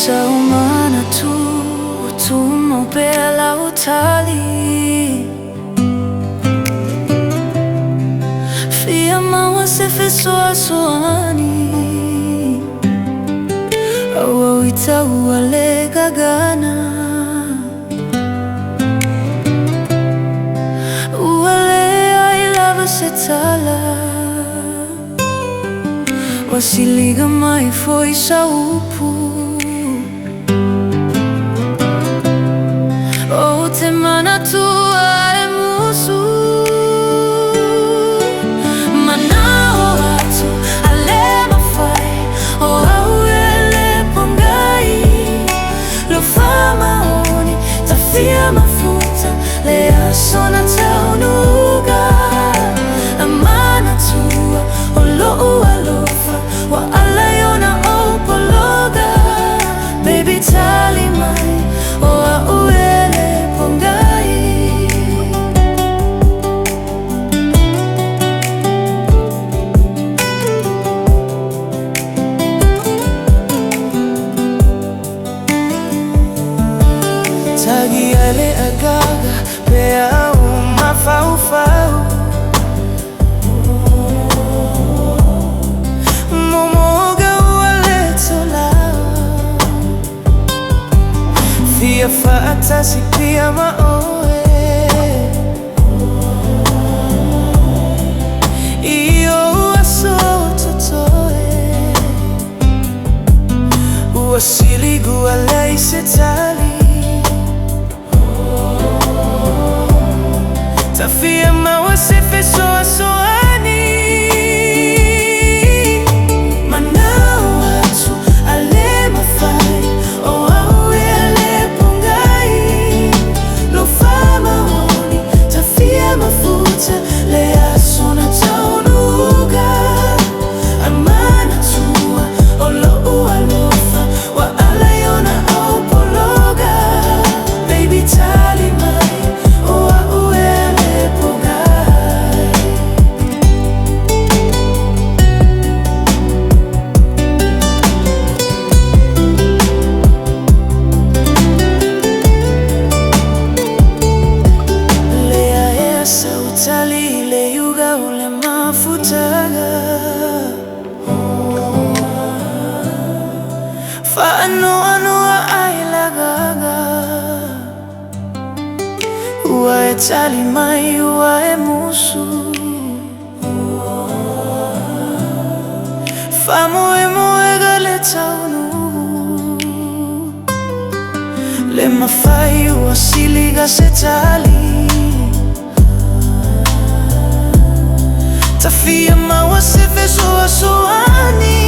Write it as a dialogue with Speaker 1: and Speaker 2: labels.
Speaker 1: sa umana tu mo pela utali Fia mawa se fesoa soani Awa ita uale gagana Uale ai lava se tala Wasiliga mai foi sa upu O te mana tua e musu Mana o atu ale mawhai O au ele pongai Lo fama oni ta fia mafuta Le asona taunuga A mana tua o lo'u alofa Wa alayona o pologa Baby tali mai o au ele pongai Tagi ale agaga pea uma fau-fau Fia faatasi pia maoe Iyo aso totoe Uasili gualei se tali Ta fia mawa se fesoa soani Manau atu ale mawhai O au ele pongai Lo fama oni ta fia mafuta Le asona taunuga A mana tua o lo'u alofa Wa alayona au pologa Baby tali mai o au ele pongai Lea ea sa utali le yuga ule mafutaga Fa'anoa ai lagaga Ua e tali mai ua e musu Fa'moe moe ga le taunu Le mawhai ua siliga se tali Ta fia mawa se fesoa soani